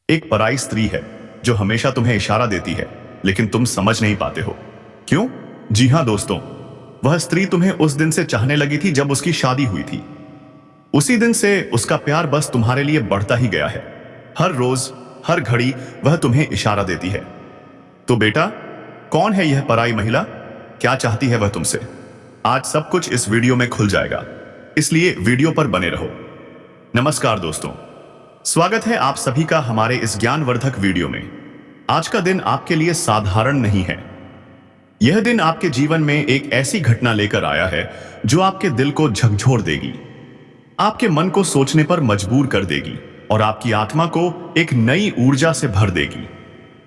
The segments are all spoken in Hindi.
एक पराई स्त्री है जो हमेशा तुम्हें इशारा देती है, लेकिन तुम समझ नहीं पाते हो। क्यों? जी हां दोस्तों, वह स्त्री तुम्हें उस दिन से चाहने लगी थी जब उसकी शादी हुई थी। उसी दिन से उसका प्यार बस तुम्हारे लिए बढ़ता ही गया है। हर रोज, हर घड़ी वह तुम्हें इशारा देती है। तो बेटा, कौन है यह पराई महिला? क्या चाहती है वह तुमसे? आज सब कुछ इस वीडियो में खुल जाएगा, इसलिए वीडियो पर बने रहो। नमस्कार दोस्तों, स्वागत है आप सभी का हमारे इस ज्ञानवर्धक वीडियो में। आज का दिन आपके लिए साधारण नहीं है। यह दिन आपके जीवन में एक ऐसी घटना लेकर आया है जो आपके दिल को झकझोर देगी, आपके मन को सोचने पर मजबूर कर देगी और आपकी आत्मा को एक नई ऊर्जा से भर देगी।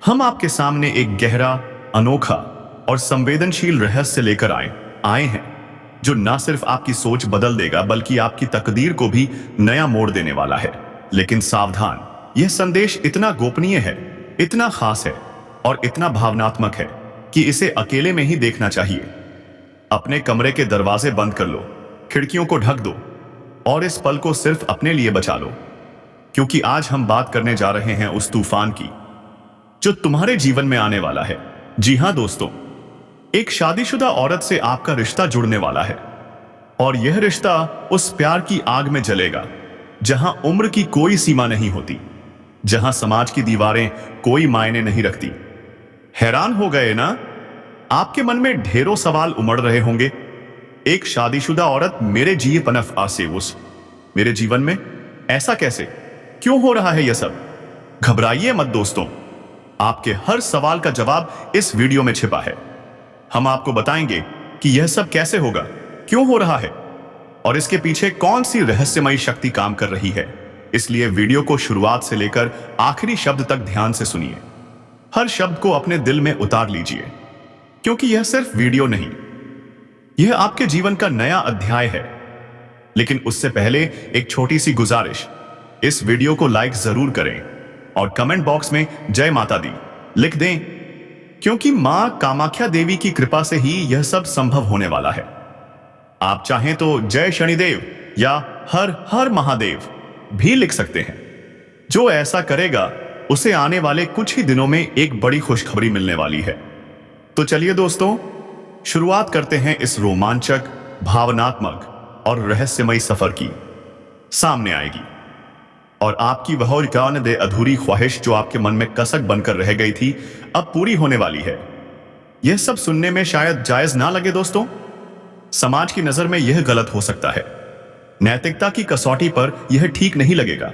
हम आपके सामने एक गहरा, अनोखा और संवेदनशील रहस्य लेकर आए हैं जो न सिर्फ आपकी सोच बदल देगा बल्कि आपकी तकदीर को भी नया मोड़ देने वाला है। लेकिन सावधान, यह संदेश इतना गोपनीय है, इतना खास है और इतना भावनात्मक है कि इसे अकेले में ही देखना चाहिए। अपने कमरे के दरवाजे बंद कर लो, खिड़कियों को ढक दो और इस पल को सिर्फ अपने लिए बचा लो, क्योंकि आज हम बात करने जा रहे हैं उस तूफान की जो तुम्हारे जीवन में आने वाला है। जी हां दोस्तों, एक शादीशुदा औरत से आपका रिश्ता जुड़ने वाला है और यह रिश्ता उस प्यार की आग में जलेगा जहां उम्र की कोई सीमा नहीं होती, जहां समाज की दीवारें कोई मायने नहीं रखती। हैरान हो गए ना? आपके मन में ढेरों सवाल उमड़ रहे होंगे। एक शादीशुदा औरत मेरे जी पनफ आसे उस मेरे जीवन में ऐसा कैसे? क्यों हो रहा है यह सब? घबराइए मत दोस्तों, आपके हर सवाल का जवाब इस वीडियो में छिपा है। हम आपको बताएंगे कि यह सब कैसे होगा, क्यों हो रहा है और इसके पीछे कौन सी रहस्यमयी शक्ति काम कर रही है। इसलिए वीडियो को शुरुआत से लेकर आखिरी शब्द तक ध्यान से सुनिए। हर शब्द को अपने दिल में उतार लीजिए, क्योंकि यह सिर्फ वीडियो नहीं, यह आपके जीवन का नया अध्याय है। लेकिन उससे पहले एक छोटी सी गुजारिश, इस वीडियो को लाइक जरूर करें और कमेंट बॉक्स में जय माता दी लिख दें, क्योंकि मां कामाख्या देवी की कृपा से ही यह सब संभव होने वाला है। आप चाहें तो जय शनिदेव या हर हर महादेव भी लिख सकते हैं। जो ऐसा करेगा उसे आने वाले कुछ ही दिनों में एक बड़ी खुशखबरी मिलने वाली है। तो चलिए दोस्तों, शुरुआत करते हैं इस रोमांचक, भावनात्मक और रहस्यमयी सफर की। सामने आएगी और आपकी वह दे अधूरी ख्वाहिश जो आपके मन में कसक बनकर रह गई थी, अब पूरी होने वाली है। यह सब सुनने में शायद जायज ना लगे दोस्तों, समाज की नजर में यह गलत हो सकता है, नैतिकता की कसौटी पर यह ठीक नहीं लगेगा।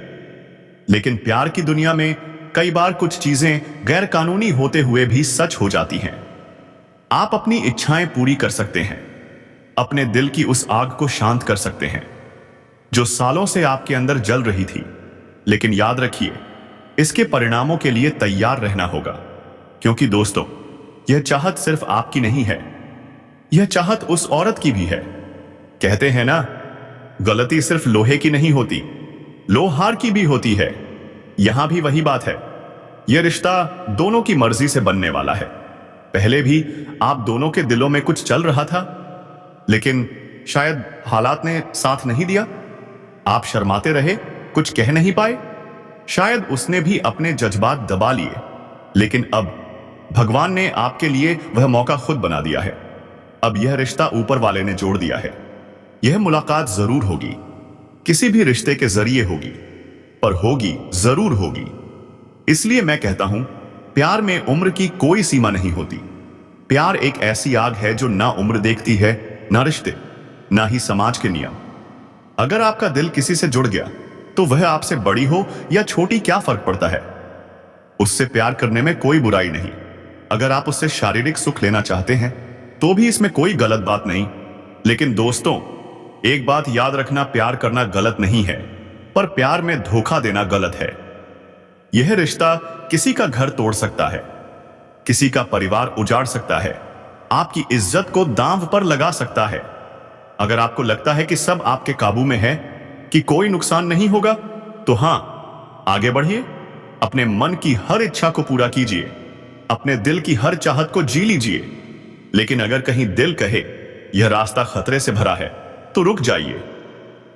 लेकिन प्यार की दुनिया में कई बार कुछ चीजें गैर कानूनी होते हुए भी सच हो जाती हैं। आप अपनी इच्छाएं पूरी कर सकते हैं, अपने दिल की उस आग को शांत कर सकते हैं जो सालों से आपके अंदर जल रही थी। लेकिन याद रखिए, इसके परिणामों के लिए तैयार रहना होगा, क्योंकि दोस्तों, यह चाहत सिर्फ आपकी नहीं है, यह चाहत उस औरत की भी है। कहते हैं ना, गलती सिर्फ लोहे की नहीं होती, लोहार की भी होती है। यहां भी वही बात है। यह रिश्ता दोनों की मर्जी से बनने वाला है। पहले भी आप दोनों के दिलों में कुछ चल रहा था, लेकिन शायद हालात ने साथ नहीं दिया। आप शर्माते रहे, कुछ कह नहीं पाए। शायद उसने भी अपने जज्बात दबा लिए। लेकिन अब भगवान ने आपके लिए वह मौका खुद बना दिया है। अब यह रिश्ता ऊपर वाले ने जोड़ दिया है। यह मुलाकात जरूर होगी, किसी भी रिश्ते के जरिए होगी, पर होगी, जरूर होगी। इसलिए मैं कहता हूं, प्यार में उम्र की कोई सीमा नहीं होती। प्यार एक ऐसी आग है जो ना उम्र देखती है, ना रिश्ते, ना ही समाज के नियम। अगर आपका दिल किसी से जुड़ गया तो वह आपसे बड़ी हो या छोटी, क्या फर्क पड़ता है? उससे प्यार करने में कोई बुराई नहीं। अगर आप उससे शारीरिक सुख लेना चाहते हैं तो भी इसमें कोई गलत बात नहीं। लेकिन दोस्तों, एक बात याद रखना, प्यार करना गलत नहीं है, पर प्यार में धोखा देना गलत है। यह रिश्ता किसी का घर तोड़ सकता है, किसी का परिवार उजाड़ सकता है, आपकी इज्जत को दांव पर लगा सकता है। अगर आपको लगता है कि सब आपके काबू में है, कि कोई नुकसान नहीं होगा, तो हां, आगे बढ़िए, अपने मन की हर इच्छा को पूरा कीजिए, अपने दिल की हर चाहत को जी लीजिए। लेकिन अगर कहीं दिल कहे यह रास्ता खतरे से भरा है, तो रुक जाइए।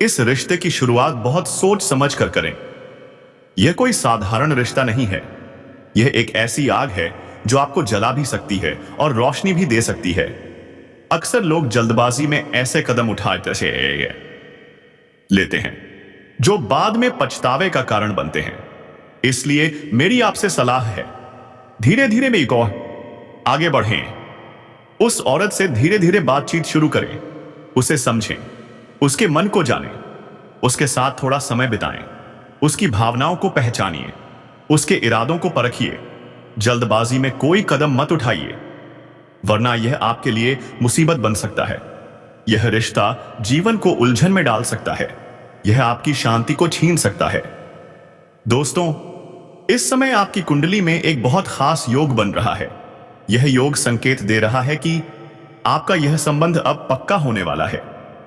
इस रिश्ते की शुरुआत बहुत सोच समझ कर करें। यह कोई साधारण रिश्ता नहीं है। यह एक ऐसी आग है जो आपको जला भी सकती है और रोशनी भी दे सकती है। अक्सर लोग जल्दबाजी में ऐसे कदम उठाते लेते हैं जो बाद में पछतावे का कारण बनते हैं। इसलिए मेरी आपसे सलाह है, धीरे धीरे में आगे बढ़ें। उस औरत से धीरे धीरे बातचीत शुरू करें, उसे समझें, उसके मन को जानें, उसके साथ थोड़ा समय बिताएं, उसकी भावनाओं को पहचानिए, उसके इरादों को परखिए। जल्दबाजी में कोई कदम मत उठाइए, वरना यह आपके लिए मुसीबत बन सकता है। यह रिश्ता जीवन को उलझन में डाल सकता है, यह आपकी शांति को छीन सकता है। दोस्तों, इस समय आपकी कुंडली में एक बहुत खास योग बन रहा है। यह योग संकेत दे रहा है कि आपका यह संबंध अब पक्का होने वाला है।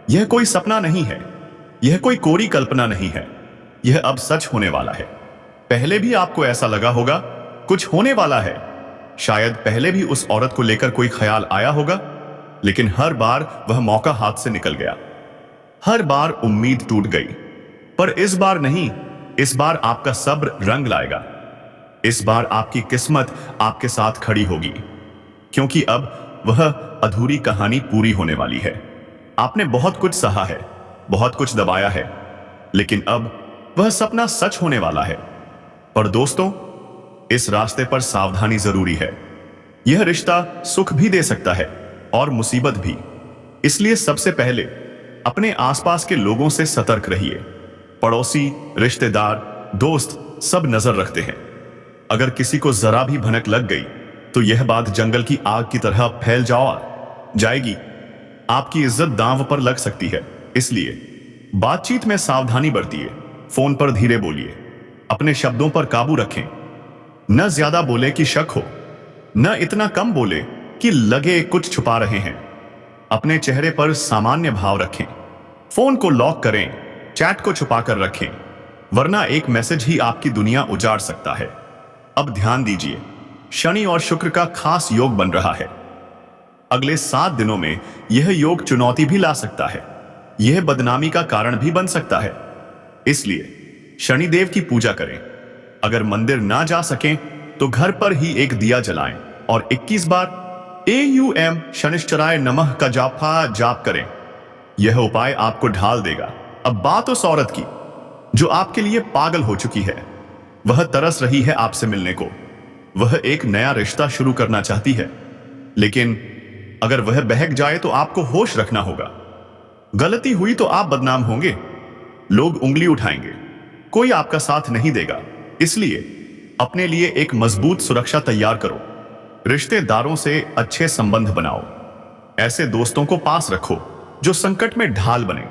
यह कोई सपना नहीं है, यह कोई कोरी कल्पना नहीं है, यह अब सच होने वाला है। पहले भी आपको ऐसा लगा होगा कुछ होने वाला है। शायद पहले भी उस औरत को लेकर कोई ख्याल आया होगा, लेकिन हर बार वह मौका हाथ से निकल गया। हर बार उम्मीद टूट गई। पर इस बार नहीं, इस बार आपका सब्र रंग लाएगा। इस बार आपकी किस्मत आपके साथ खड़ी होगी, क्योंकि अब वह अधूरी कहानी पूरी होने वाली है। आपने बहुत कुछ सहा है, बहुत कुछ दबाया है, लेकिन अब वह सपना सच होने वाला है। पर दोस्तों, इस रास्ते पर सावधानी जरूरी है। यह रिश्ता सुख भी दे सकता है और मुसीबत भी। इसलिए सबसे पहले अपने आसपास के लोगों से सतर्क रहिए। पड़ोसी, रिश्तेदार, दोस्त सब नजर रखते हैं। अगर किसी को जरा भी भनक लग गई तो यह बात जंगल की आग की तरह फैल जाएगी। आपकी इज्जत दांव पर लग सकती है। इसलिए बातचीत में सावधानी बरतिए। फोन पर धीरे बोलिए, अपने शब्दों पर काबू रखें। न ज्यादा बोले कि शक हो, न इतना कम बोले कि लगे कुछ छुपा रहे हैं। अपने चेहरे पर सामान्य भाव रखें। फोन को लॉक करें, चैट को छुपा कर रखें, वरना एक मैसेज ही आपकी दुनिया उजाड़ सकता है। अब ध्यान दीजिए, शनि और शुक्र का खास योग बन रहा है। अगले 7 दिनों में यह योग चुनौती भी ला सकता है। यह बदनामी का कारण भी बन सकता है। इसलिए शनिदेव की पूजा करें। अगर मंदिर ना जा सकें तो घर पर ही एक दिया जलाएं और 21 बार AUM शनिश्चराय नमः का जाप करें। यह उपाय आपको ढाल देगा। अब बात उस औरत की जो आपके लिए पागल हो चुकी है। वह तरस रही है आपसे मिलने को। वह एक नया रिश्ता शुरू करना चाहती है, लेकिन अगर वह बहक जाए तो आपको होश रखना होगा। गलती हुई तो आप बदनाम होंगे, लोग उंगली उठाएंगे, कोई आपका साथ नहीं देगा। इसलिए अपने लिए एक मजबूत सुरक्षा तैयार करो। रिश्तेदारों से अच्छे संबंध बनाओ। ऐसे दोस्तों को पास रखो जो संकट में ढाल बने।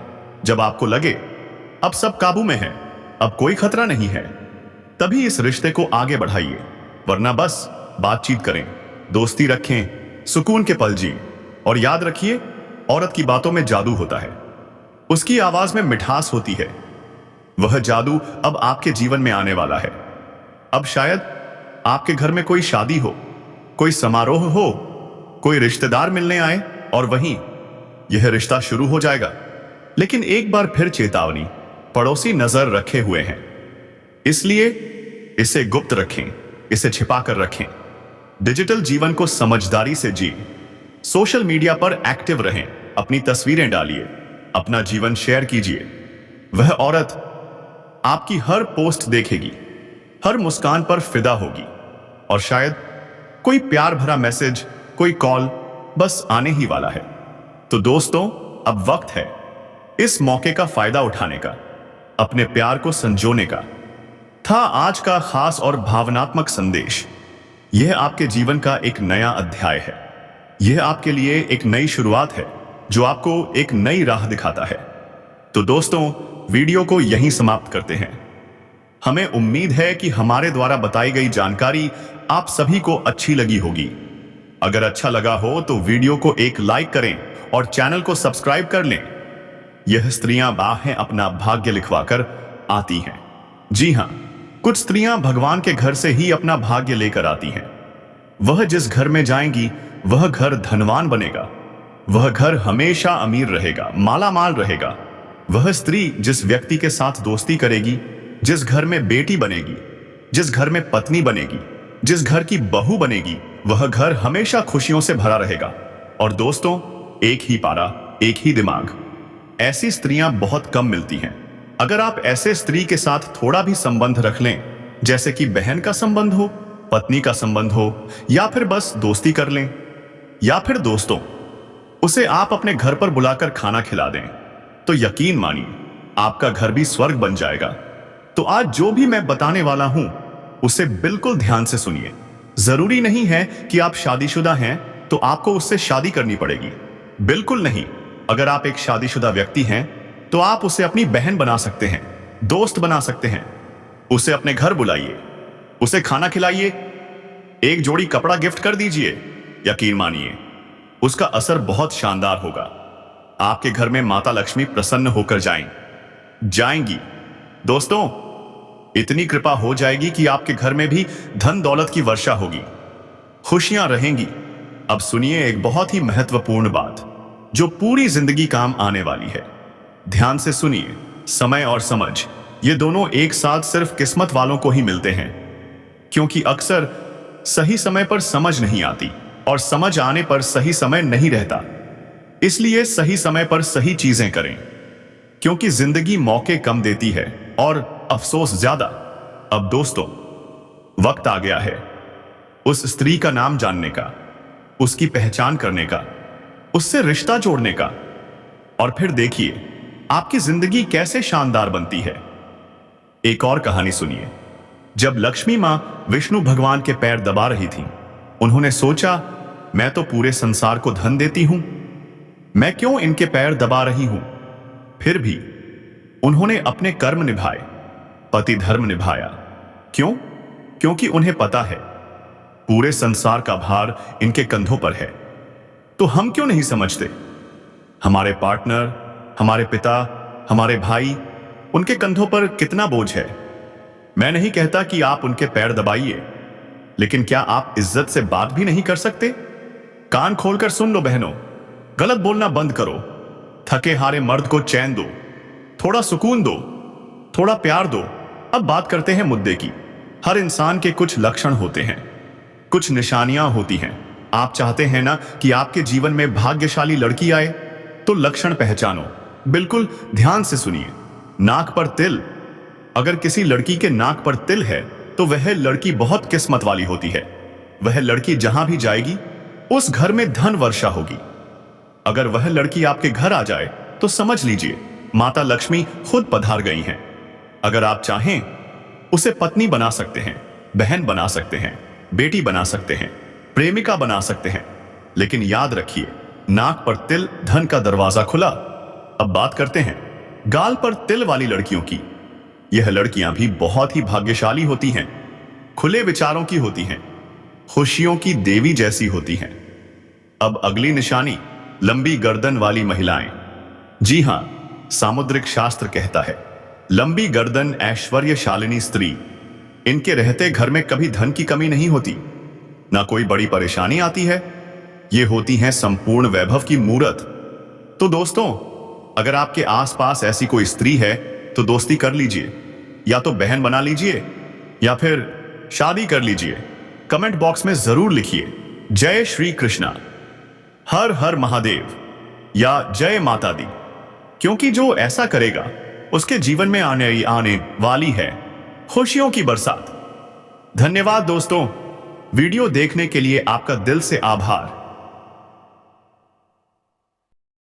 जब आपको लगे अब सब काबू में है, अब कोई खतरा नहीं है, तभी इस रिश्ते को आगे बढ़ाइए। वरना बस बातचीत करें, दोस्ती रखें, सुकून के पल जिएं। और याद रखिए, औरत की बातों में जादू होता है, उसकी आवाज में मिठास होती है। वह जादू अब आपके जीवन में आने वाला है। अब शायद आपके घर में कोई शादी हो, कोई समारोह हो, कोई रिश्तेदार मिलने आए और वहीं यह रिश्ता शुरू हो जाएगा। लेकिन एक बार फिर चेतावनी, पड़ोसी नजर रखे हुए हैं, इसलिए इसे गुप्त रखें, इसे छिपा कर रखें। डिजिटल जीवन को समझदारी से जी। सोशल मीडिया पर एक्टिव रहें, अपनी तस्वीरें डालिए, अपना जीवन शेयर कीजिए। वह औरत आपकी हर पोस्ट देखेगी, हर मुस्कान पर फिदा होगी, और शायद कोई प्यार भरा मैसेज, कोई कॉल बस आने ही वाला है। तो दोस्तों, अब वक्त है इस मौके का फायदा उठाने का, अपने प्यार को संजोने का। था आज का खास और भावनात्मक संदेश। यह आपके जीवन का एक नया अध्याय है। यह आपके लिए एक नई शुरुआत है जो आपको एक नई राह दिखाता है। तो दोस्तों, वीडियो को यहीं समाप्त करते हैं। हमें उम्मीद है कि हमारे द्वारा बताई गई जानकारी आप सभी को अच्छी लगी होगी। अगर अच्छा लगा हो तो वीडियो को एक लाइक करें और चैनल को सब्सक्राइब कर लें। यह स्त्रियां बाहें अपना भाग्य लिखवाकर आती हैं। जी हां, कुछ स्त्रियां भगवान के घर से ही अपना भाग्य लेकर आती हैं। वह जिस घर में जाएंगी वह घर धनवान बनेगा, वह घर हमेशा अमीर रहेगा, माला माल रहेगा। वह स्त्री जिस व्यक्ति के साथ दोस्ती करेगी जिस घर में बेटी बनेगी, जिस घर में पत्नी बनेगी, जिस घर की बहू बनेगी, वह घर हमेशा खुशियों से भरा रहेगा। और दोस्तों, एक ही पारा, एक ही दिमाग, ऐसी स्त्रियां बहुत कम मिलती हैं। अगर आप ऐसे स्त्री के साथ थोड़ा भी संबंध रख लें, जैसे कि बहन का संबंध हो, पत्नी का संबंध हो, या फिर बस दोस्ती कर लें, या फिर दोस्तों उसे आप अपने घर पर बुलाकर खाना खिला दें, तो यकीन मानिए आपका घर भी स्वर्ग बन जाएगा। तो आज जो भी मैं बताने वाला हूं उसे बिल्कुल ध्यान से सुनिए। जरूरी नहीं है कि आप शादीशुदा हैं तो आपको उससे शादी करनी पड़ेगी, बिल्कुल नहीं। अगर आप एक शादीशुदा व्यक्ति हैं तो आप उसे अपनी बहन बना सकते हैं, दोस्त बना सकते हैं। उसे अपने घर बुलाइए, उसे खाना खिलाइए, एक जोड़ी कपड़ा गिफ्ट कर दीजिए। यकीन मानिए उसका असर बहुत शानदार होगा। आपके घर में माता लक्ष्मी प्रसन्न होकर जाएंगी। दोस्तों, इतनी कृपा हो जाएगी कि आपके घर में भी धन दौलत की वर्षा होगी, खुशियां रहेंगी। अब सुनिए एक बहुत ही महत्वपूर्ण बात जो पूरी जिंदगी काम आने वाली है। ध्यान से सुनिए। समय और समझ, ये दोनों एक साथ सिर्फ किस्मत वालों को ही मिलते हैं, क्योंकि अक्सर सही समय पर समझ नहीं आती और समझ आने पर सही समय नहीं रहता। इसलिए सही समय पर सही चीजें करें, क्योंकि जिंदगी मौके कम देती है और अफसोस ज्यादा। अब दोस्तों, वक्त आ गया है उस स्त्री का नाम जानने का, उसकी पहचान करने का, उससे रिश्ता जोड़ने का, और फिर देखिए आपकी जिंदगी कैसे शानदार बनती है। एक और कहानी सुनिए। जब लक्ष्मी मां विष्णु भगवान के पैर दबा रही थी, उन्होंने सोचा, मैं तो पूरे संसार को धन देती हूं, मैं क्यों इनके पैर दबा रही हूं। फिर भी उन्होंने अपने कर्म निभाए, पति धर्म निभाया। क्यों? क्योंकि उन्हें पता है पूरे संसार का भार इनके कंधों पर है। तो हम क्यों नहीं समझते? हमारे पार्टनर, हमारे पिता, हमारे भाई, उनके कंधों पर कितना बोझ है। मैं नहीं कहता कि आप उनके पैर दबाइए, लेकिन क्या आप इज्जत से बात भी नहीं कर सकते? कान खोलकर सुन लो बहनों, गलत बोलना बंद करो। थके हारे मर्द को चैन दो, थोड़ा सुकून दो, थोड़ा प्यार दो। अब बात करते हैं मुद्दे की। हर इंसान के कुछ लक्षण होते हैं, कुछ निशानियां होती हैं। आप चाहते हैं ना कि आपके जीवन में भाग्यशाली लड़की आए, तो लक्षण पहचानो। बिल्कुल ध्यान से सुनिए। नाक पर तिल। अगर किसी लड़की के नाक पर तिल है तो वह लड़की बहुत किस्मत वाली होती है। वह लड़की जहां भी जाएगी उस घर में धन वर्षा होगी। अगर वह लड़की आपके घर आ जाए तो समझ लीजिए माता लक्ष्मी खुद पधार गई हैं। अगर आप चाहें उसे पत्नी बना सकते हैं, बहन बना सकते हैं, बेटी बना सकते हैं, प्रेमिका बना सकते हैं। लेकिन याद रखिए, नाक पर तिल धन का दरवाजा खुला। अब बात करते हैं गाल पर तिल वाली लड़कियों की। यह लड़कियां भी बहुत ही भाग्यशाली होती हैं, खुले विचारों की होती हैं, खुशियों की देवी जैसी होती हैं। अब अगली निशानी, लंबी गर्दन वाली महिलाएं। जी हां, सामुद्रिक शास्त्र कहता है लंबी गर्दन ऐश्वर्यशालिनी स्त्री। इनके रहते घर में कभी धन की कमी नहीं होती, ना कोई बड़ी परेशानी आती है। ये होती हैं संपूर्ण वैभव की मूरत। तो दोस्तों, अगर आपके आसपास ऐसी कोई स्त्री है तो दोस्ती कर लीजिए, या तो बहन बना लीजिए, या फिर शादी कर लीजिए। कमेंट बॉक्स में जरूर लिखिए जय श्री कृष्णा, हर हर महादेव या जय माता दी, क्योंकि जो ऐसा करेगा उसके जीवन में आने वाली है खुशियों की बरसात। धन्यवाद दोस्तों, वीडियो देखने के लिए आपका दिल से आभार।